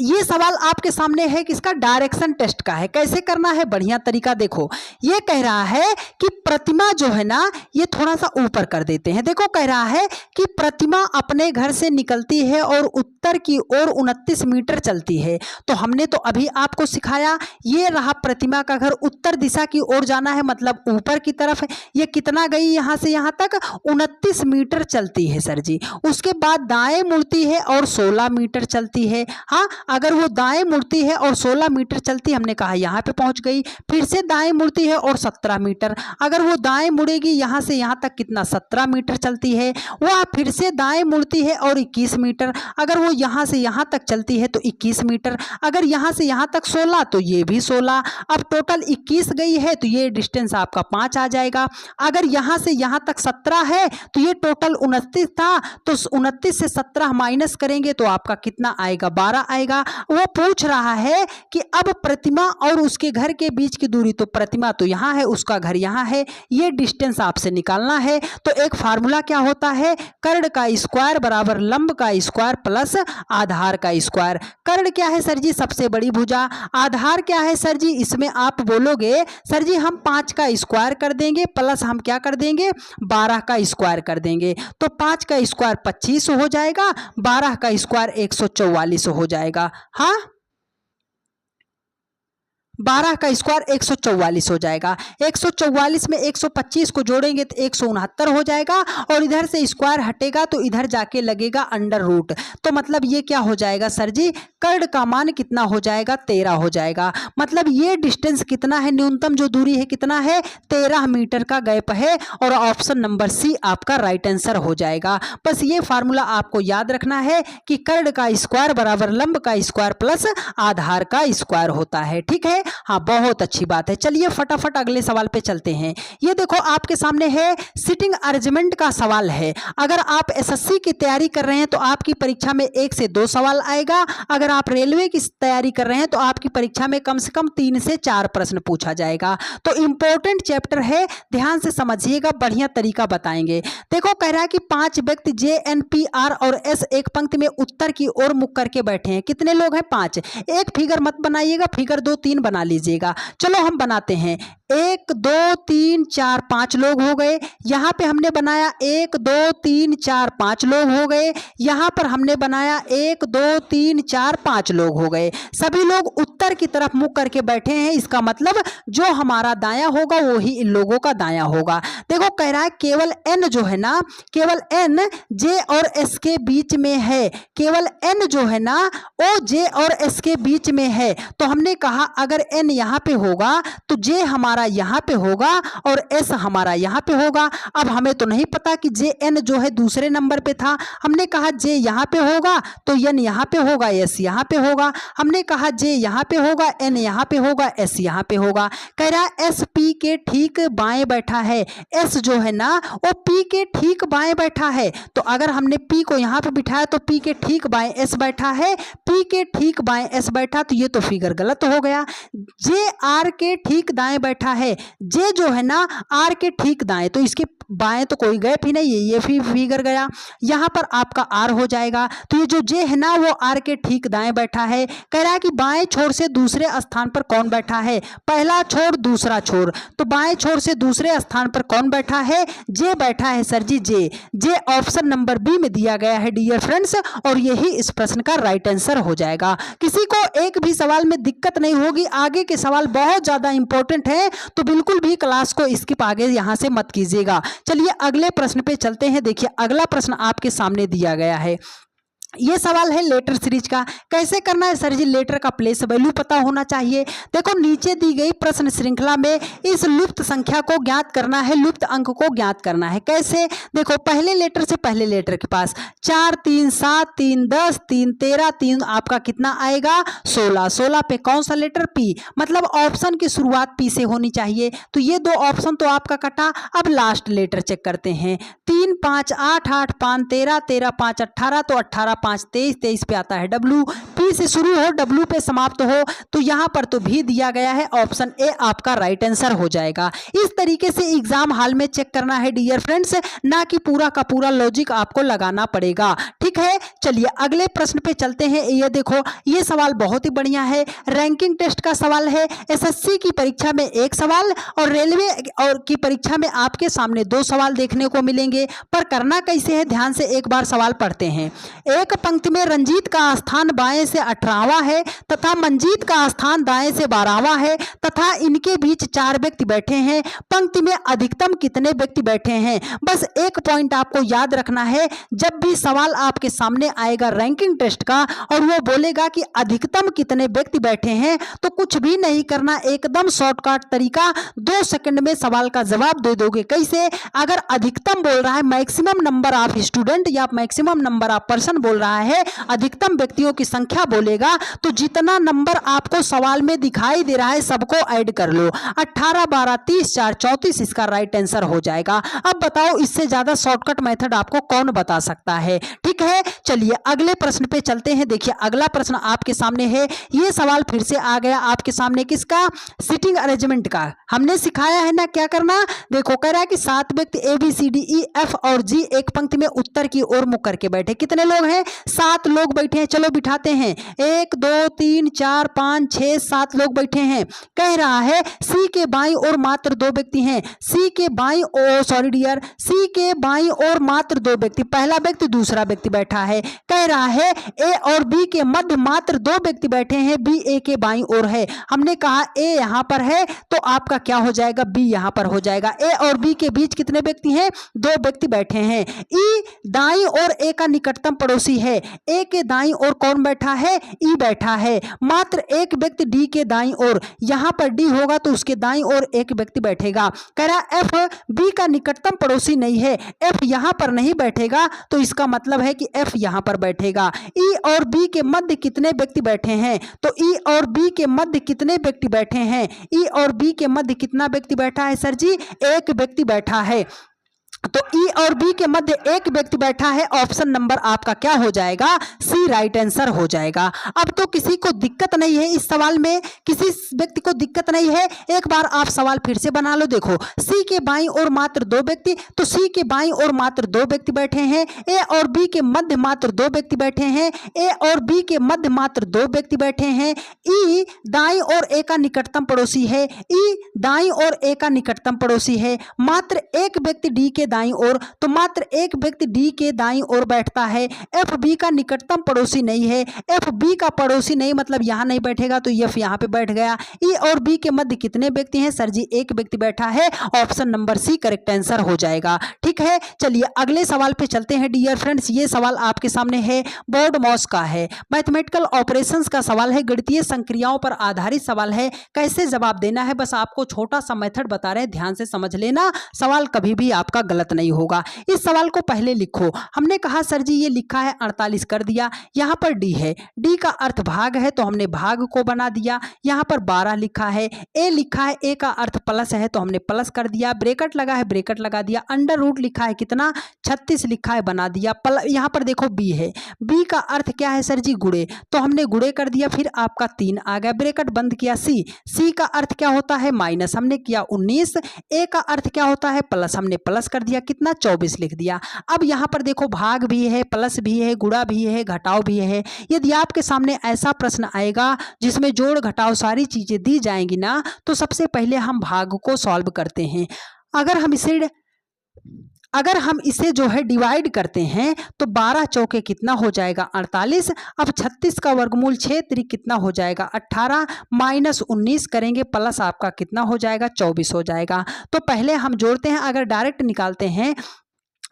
ये सवाल आपके सामने है कि इसका डायरेक्शन टेस्ट का है, कैसे करना है, बढ़िया तरीका देखो। ये कह रहा है कि प्रतिमा जो है ना, ये थोड़ा सा ऊपर कर देते हैं। देखो कह रहा है कि प्रतिमा अपने घर से निकलती है और उत्तर की ओर 29 मीटर चलती है। तो हमने तो अभी आपको सिखाया, ये रहा प्रतिमा का घर, उत्तर दिशा की ओर जाना है, मतलब ऊपर की तरफ है। ये कितना गई यहां से यहां तक, 29 मीटर चलती है सर जी। उसके बाद दाएं मुड़ती है और 16 मीटर चलती है। हाँ, अगर वो दाएं मुड़ती है और 16 मीटर चलती, हमने कहा यहाँ पे पहुंच गई। फिर से दाएं मुड़ती है और 17 मीटर, अगर वो दाएं मुड़ेगी यहाँ से यहाँ तक कितना, 17 मीटर चलती है। वह फिर से दाएं मुड़ती है और 21 मीटर, अगर वो यहाँ से यहाँ तक चलती है तो 21 मीटर, अगर यहाँ से यहाँ तक 16 तो ये भी 16। अब टोटल 21 गई है तो ये डिस्टेंस आपका 5 आ जाएगा। अगर यहाँ से यहाँ तक 17 है तो ये टोटल 29 था, तो 29 से 17 माइनस करेंगे तो आपका कितना आएगा, 12 आएगा। वो पूछ रहा है कि अब प्रतिमा और उसके घर के बीच की दूरी, तो प्रतिमा तो यहाँ है, उसका घर यहाँ है, ये डिस्टेंस आपसे निकालना है। तो एक फार्मूला क्या होता है, कर्ण का स्क्वायर बराबर लंब का स्क्वायर प्लस आधार का स्क्वायर। कर्ण क्या है सर जी, सबसे बड़ी भुजा। आधार क्या है सर जी, इसमें आप बोलोगे सर जी हम 5 का स्क्वायर कर देंगे प्लस हम क्या कर देंगे, 12 का स्क्वायर कर देंगे। तो 5 का स्क्वायर 25 हो जाएगा, 12 का स्क्वायर 144 हो जाएगा। हाँ, 12 का स्क्वायर 144 हो जाएगा। 144 में 125 को जोड़ेंगे तो 169 हो जाएगा, और इधर से स्क्वायर हटेगा तो इधर जाके लगेगा अंडर रूट। तो मतलब ये क्या हो जाएगा सर जी, कर्ण का मान कितना हो जाएगा, 13 हो जाएगा। मतलब ये डिस्टेंस कितना है, न्यूनतम जो दूरी है कितना है, 13 मीटर का गैप है, और ऑप्शन नंबर सी आपका राइट आंसर हो जाएगा। बस ये फार्मूला आपको याद रखना है कि कर्ण का स्क्वायर बराबर लंब का स्क्वायर प्लस आधार का स्क्वायर होता है। ठीक है, हाँ बहुत अच्छी बात है। चलिए फटाफट अगले सवाल पे चलते हैं। ये देखो आपके सामने है, सिटिंग अरेंजमेंट का सवाल है। अगर आप एसएससी की तैयारी कर रहे हैं तो आपकी परीक्षा में 1 से 2 सवाल आएगा। अगर आप रेलवे की तैयारी कर रहे हैं तो आपकी परीक्षा में कम से कम 3 से 4 प्रश्न पूछा जाएगा। तो इंपॉर्टेंट चैप्टर है, ध्यान से समझिएगा, बढ़िया तरीका बताएंगे। देखो कह रहा है कि 5 व्यक्ति JNPR और S एक पंक्ति में उत्तर की ओर मुख करके बैठे हैं। कितने लोग हैं, 5। एक फिगर मत बनाइएगा, फिगर 2 3 बना लीजिएगा। चलो हम बनाते हैं। 1 2 3 4 5 लोग हो गए। यहां पे हमने बनाया 1 2 3 4 5 लोग हो गए। यहां पर हमने बनाया 1 2 3 4 5 लोग हो गए। सभी लोग उत्तर की तरफ मुख करके बैठे हैं। इसका मतलब जो हमारा दायां होगा वो ही इन लोगों का दायां होगा। देखो कह रहा है केवल n जो है ना, केवल n J और S के बीच में है। केवल n जो है ना वो J और S के बीच में है। तो हमने कहा अगर n यहाँ पे होगा तो J हमारा यहाँ पे होगा और S हमारा यहाँ पे होगा। अब हमें तो नहीं पता कि JN जो है दूसरे नंबर पे था। हमने कहा J यहाँ पे होगा तो N यहाँ पे होगा, S यहाँ पे होगा। हमने कहा J यहाँ पे होगा, N यहाँ पे होगा, S यहाँ पे होगा। कह रहा है S P के ठीक बाएं बैठा है। S जो है ना वो P के ठीक बाएं बैठा है। तो अगर हमने P को यहाँ पे बिठाया तो P के ठीक बाएं S बैठा है, P के ठीक बाएं S बैठा, तो ये तो फिगर गलत हो गया। J R के ठीक दाएं बैठा है। J जो है ना R के ठीक दाएं, तो इसके बाएं तो कोई गैप ही नहीं है, ये भी फिगर गया। यहाँ पर आपका R हो जाएगा। तो ये जो J है ना वो R के ठीक दाएं बैठा है। कह रहा है कि बाएं छोर से दूसरे स्थान पर कौन बैठा है, पहला छोर दूसरा छोर। तो बाएं छोर से दूसरे स्थान पर कौन बैठा है, J बैठा है सर जी, J ऑप्शन नंबर बी में दिया गया है डियर फ्रेंड्स, और यही इस प्रश्न का राइट आंसर हो जाएगा। किसी को एक भी सवाल में दिक्कत नहीं होगी, आगे के सवाल बहुत ज्यादा इंपॉर्टेंट है, तो बिल्कुल भी क्लास को स्किप आगे यहां से मत कीजिएगा। चलिए अगले प्रश्न पे चलते हैं। देखिए अगला प्रश्न आपके सामने दिया गया है। ये सवाल है लेटर सीरीज का। कैसे करना है सर जी? लेटर का प्लेस वैल्यू पता होना चाहिए। देखो नीचे दी गई प्रश्न श्रृंखला में इस लुप्त संख्या को ज्ञात करना है, लुप्त अंक को ज्ञात करना है। कैसे? देखो पहले लेटर से पहले लेटर के पास 4 3 7 3 10 3 13 3 आपका कितना आएगा? 16। 16 पे कौन सा लेटर? पी। मतलब ऑप्शन की शुरुआत पी से होनी चाहिए। तो ये दो ऑप्शन तो आपका कटा। अब लास्ट लेटर चेक करते हैं। 3 5 8 8 5 13 13 5 18 तो 18 5 23 23 पे आता है डब्लू। पी से शुरू हो डब्लू पे समाप्त हो तो यहाँ पर तो भी दिया गया है। ऑप्शन ए आपका राइट आंसर हो जाएगा। इस तरीके से एग्जाम हॉल में चेक करना है डियर फ्रेंड्स, ना कि पूरा का पूरा लॉजिक आपको लगाना पड़ेगा। ठीक है, चलिए अगले प्रश्न पे चलते हैं। ये देखो ये सवाल बहुत ही बढ़िया है, रैंकिंग टेस्ट का सवाल है। एसएससी की परीक्षा में एक सवाल और रेलवे और की परीक्षा में आपके सामने 2 सवाल देखने को मिलेंगे। पर करना कैसे है, ध्यान से एक बार सवाल पढ़ते हैं। एक पंक्ति में रंजीत का स्थान बाएं से 18वां है तथा मंजीत का स्थान दाएं से 12वां है तथा इनके बीच 4 व्यक्ति बैठे हैं। पंक्ति में अधिकतम कितने व्यक्ति बैठे हैं? बस एक पॉइंट आपको याद रखना है, जब भी सवाल आपके सामने आएगा रैंकिंग टेस्ट का और वो बोलेगा कि अधिकतम कितने व्यक्ति बैठे हैं, तो कुछ भी नहीं करना, एकदम शॉर्टकट तरीका 2 सेकंड में सवाल का जवाब दे दोगे। कैसे? अगर अधिकतम बोल रहा है, मैक्सिमम नंबर ऑफ स्टूडेंट या मैक्सिमम नंबर ऑफ पर्सन बोल रहा है, अधिकतम व्यक्तियों की संख्या बोलेगा, तो जितना नंबर आपको सवाल में दिखाई दे रहा है सबको ऐड कर लो। 18 12 30 4 34 इसका राइट आंसर हो जाएगा। अब बताओ इससे ज्यादा शॉर्टकट मेथड आपको कौन बता सकता है? ठीक है, चलिए अगले प्रश्न पे चलते हैं। देखिए अगला प्रश्न आपके सामने है। ये सवाल फिर से आ गया आपके सामने, किसका? सिटिंग अरेंजमेंट का। हमने सिखाया है ना क्या करना। देखो कह रहा है कि 7 व्यक्ति A B C D E F और जी एक पंक्ति में उत्तर की ओर मुख करके बैठे। कितने लोग हैं? 7 लोग बैठे हैं। चलो बिठाते हैं। 1 2 3 4 5 6 7 लोग बैठे हैं। कह रहा है सी के बाईं ओर मात्र 2 व्यक्ति हैं। सी के बाईं ओर, सॉरी डियर, सी के बाईं ओर मात्र 2 व्यक्ति, पहला व्यक्ति दूसरा व्यक्ति बैठा है। कह रहा है ए और बी के मध्य मात्र 2 व्यक्ति बैठे हैं, बी ए के बाईं ओर है। हमने कहा ए यहां पर है तो आपका क्या हो जाएगा? बी यहां पर हो जाएगा। ए और बी के बीच कितने व्यक्ति हैं? 2 व्यक्ति बैठे हैं। ई दाईं ओर ए का निकटतम पड़ोसी है। ए के दाईं ओर कौन बैठा है? ई बैठा है। मात्र एक व्यक्ति डी के दाईं ओर, यहां पर डी होगा तो उसके दाईं ओर एक व्यक्ति बैठेगा। कह रहा एफ बी का निकटतम पड़ोसी नहीं है, एफ यहां पर नहीं बैठेगा, तो इसका मतलब है कि एफ यहां पर बैठेगा। ई और बी के मध्य कितने व्यक्ति बैठे हैं? तो ई और बी के मध्य कितने व्यक्ति बैठे हैं? ई और बी के मध्य कितना व्यक्ति बैठा है सर जी? एक व्यक्ति बैठा है। तो ई और बी के मध्य एक व्यक्ति बैठा है। ऑप्शन नंबर आपका क्या हो जाएगा? सी राइट आंसर हो जाएगा। अब तो किसी को दिक्कत नहीं है इस सवाल में, किसी व्यक्ति को दिक्कत नहीं है। एक बार आप सवाल फिर से बना लो। देखो सी के बाईं ओर मात्र 2 व्यक्ति, तो सी के बाईं ओर मात्र 2 व्यक्ति बैठे हैं। ए और बी के मध्य मात्र 2 व्यक्ति बैठे हैं। ए और बी के मध्य मात्र 2 व्यक्ति बैठे हैं। ई दाईं ओर ए का निकटतम पड़ोसी है। ई दाईं ओर ए का निकटतम पड़ोसी है। मात्र एक व्यक्ति डी के दाईं ओर, तो मात्र एक व्यक्ति डी के दाईं ओर बैठता है। एफ बी का निकटतम पड़ोसी नहीं है। एफ बी का पड़ोसी नहीं मतलब यहां नहीं बैठेगा, तो एफ यहां पे बैठ गया। ई और बी के मध्य कितने व्यक्ति हैं सर जी? एक व्यक्ति बैठा है। Option number C correct answer हो जाएगा। ठीक है, चलिए अगले सवाल पे चलते हैं डियर फ्रेंड्स। ये सवाल आपके सामने है, बोर्ड मॉस का है, मैथमेटिकल ऑपरेशंस का सवाल है, गणितीय संक्रियाओं पर आधारित सवाल है। कैसे जवाब देना है बस आपको छोटा सा मेथड बता रहे हैं, ध्यान से समझ लेना, सवाल कभी भी आपका गलत नहीं होगा। इस सवाल को पहले लिखो। हमने कहा सर जी ये लिखा है 48 कर दिया। यहां पर डी है, डी का अर्थ भाग है तो हमने भाग को बना दिया। यहां पर 12 लिखा है। ए लिखा है, ए का अर्थ प्लस है तो हमने प्लस कर दिया। ब्रैकेट लगा है, ब्रैकेट लगा दिया। अंडर रूट लिखा है कितना? 36 लिखा है, बना दिया। यहां पर देखो बी है, बी का अर्थ क्या है सर जी? गुणे, तो हमने गुणे कर दिया। फिर आपका 3 आ गया, ब्रैकेट बंद किया। सी, सी का अर्थ क्या होता है? माइनस, हमने किया 19। ए का अर्थ क्या होता है? प्लस, हमने प्लस कर दिया। कितना? 24 लिख दिया। अब यहां पर देखो भाग भी है, प्लस भी है, गुणा भी है, घटाव भी है। यदि आपके सामने ऐसा प्रश्न आएगा जिसमें जोड़ घटाव सारी चीजें दी जाएंगी ना, तो सबसे पहले हम भाग को सॉल्व करते हैं। अगर हम इसे जो है डिवाइड करते हैं तो 12 चौके कितना हो जाएगा? 48। अब 36 का वर्गमूल 6 त्रिक कितना हो जाएगा? 18 माइनस 19 करेंगे, प्लस आपका कितना हो जाएगा? 24 हो जाएगा। तो पहले हम जोड़ते हैं। अगर डायरेक्ट निकालते हैं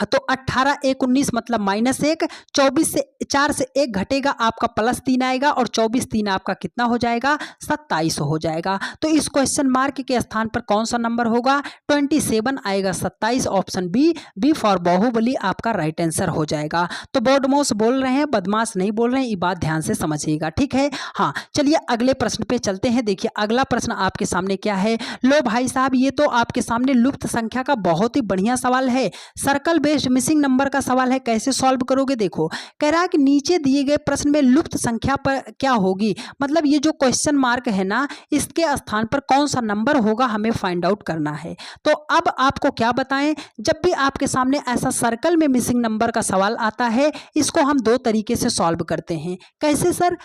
तो 18 1 19 मतलब -1, 24 से 4 से 1 घटेगा आपका +3 आएगा और 24 3 आपका कितना हो जाएगा 27 हो जाएगा। तो इस क्वेश्चन मार्क के स्थान पर कौन सा नंबर होगा 27 आएगा 27 ऑप्शन बी फॉर बाहुबली आपका राइट आंसर हो जाएगा। तो बदमाश बोल रहे हैं, बदमाश नहीं बोल रहे हैं, ये बात ध्यान से समझिएगा, ठीक है। हाँ चलिए अगले प्रश्न पे चलते हैं। देखिए अगला प्रश्न आपके सामने क्या है। लो भाई साहब ये तो आपके सामने लुप्त संख्या का बहुत ही बढ़िया सवाल है, सर्कल बेस्ड मिसिंग नंबर का सवाल है। कैसे सॉल्व करोगे देखो, कह रहा है कि नीचे दिए गए प्रश्न में लुप्त संख्या पर क्या होगी, मतलब ये जो क्वेश्चन मार्क है ना इसके स्थान पर कौन सा नंबर होगा हमें फाइंड आउट करना है। तो अब आपको क्या बताएं, जब भी आपके सामने ऐसा सर्कल में मिसिंग नंबर का सवाल आता है इसको हम दो तरीके से सॉल्व करते हैं। कैसे सर,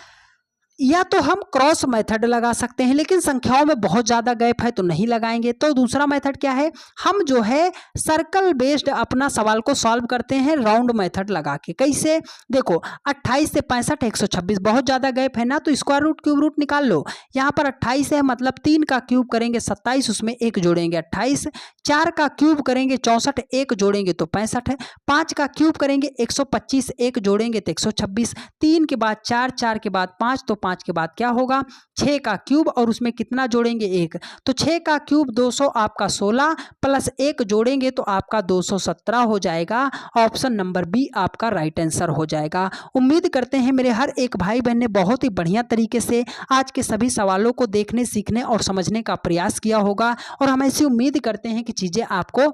या तो हम क्रॉस मेथड लगा सकते हैं, लेकिन संख्याओं में बहुत ज़्यादा गैप है तो नहीं लगाएंगे। तो दूसरा मेथड क्या है, हम जो है सर्कल बेस्ड अपना सवाल को सॉल्व करते हैं राउंड मेथड लगा के। कैसे देखो 28 से 65 126 बहुत ज़्यादा गैप है ना, तो स्क्वायर रूट क्यूब रूट निकाल लो। यहाँ पर 28 है मतलब 3 का क्यूब करेंगे 27, उसमें 1 जोड़ेंगे 28, 4 का क्यूब करेंगे 64, 1 जोड़ेंगे तो 65 है, 5 का क्यूब करेंगे 125, 1 जोड़ेंगे तो 126, 3 के बाद 4, 4 के बाद 5, तो 5 के बाद क्या होगा 6 का क्यूब और उसमें कितना जोड़ेंगे 1, तो 6 का क्यूब 200 आपका 16 प्लस 1 जोड़ेंगे तो आपका 217 हो जाएगा। ऑप्शन नंबर बी आपका राइट आंसर हो जाएगा। उम्मीद करते हैं मेरे हर एक भाई बहन ने बहुत ही बढ़िया तरीके से आज के सभी सवालों को देखने, सीखने और समझने का प्रयास किया होगा, और हम ऐसी उम्मीद करते हैं कि चीज़ें आपको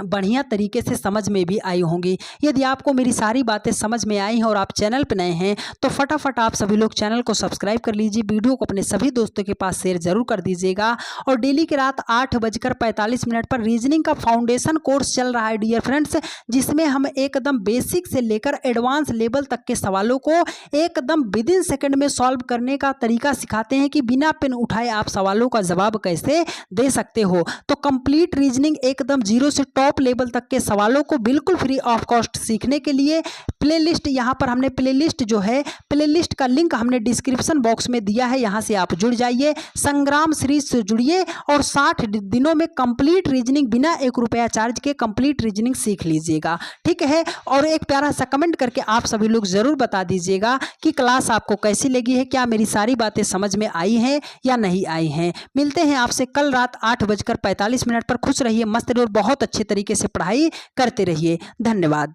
बढ़िया तरीके से समझ में भी आई होंगी। यदि आपको मेरी सारी बातें समझ में आई हैं और आप चैनल पर नए हैं तो फटाफट आप सभी लोग चैनल को सब्सक्राइब कर लीजिए, वीडियो को अपने सभी दोस्तों के पास शेयर जरूर कर दीजिएगा। और डेली की रात 8:45 पर रीजनिंग का फाउंडेशन कोर्स चल रहा है डियर फ्रेंड्स, जिसमें हम एकदम बेसिक से लेकर एडवांस लेवल तक के सवालों को एकदम विदिन सेकेंड में सॉल्व करने का तरीका सिखाते हैं कि बिना पेन उठाए आप सवालों का जवाब कैसे दे सकते हो। तो कंप्लीट रीजनिंग एकदम जीरो से टॉप लेवल तक के सवालों को बिल्कुल फ्री ऑफ कॉस्ट सीखने के लिए प्लेलिस्ट, यहाँ पर हमने प्लेलिस्ट जो है प्लेलिस्ट का लिंक हमने डिस्क्रिप्शन बॉक्स में दिया है, यहाँ से आप जुड़ जाइए, संग्राम सीरीज से जुड़िए और 60 दिनों में कंप्लीट रीजनिंग बिना 1 रुपया चार्ज के कंप्लीट रीजनिंग सीख लीजिएगा, ठीक है। और एक प्यारा सा कमेंट करके आप सभी लोग जरूर बता दीजिएगा कि क्लास आपको कैसी लगी है, क्या मेरी सारी बातें समझ में आई हैं या नहीं आई हैं। मिलते हैं आपसे कल रात 8:45 पर। खुश रहिए, मस्त रहिए और बहुत अच्छे तरीके से पढ़ाई करते रहिए। धन्यवाद।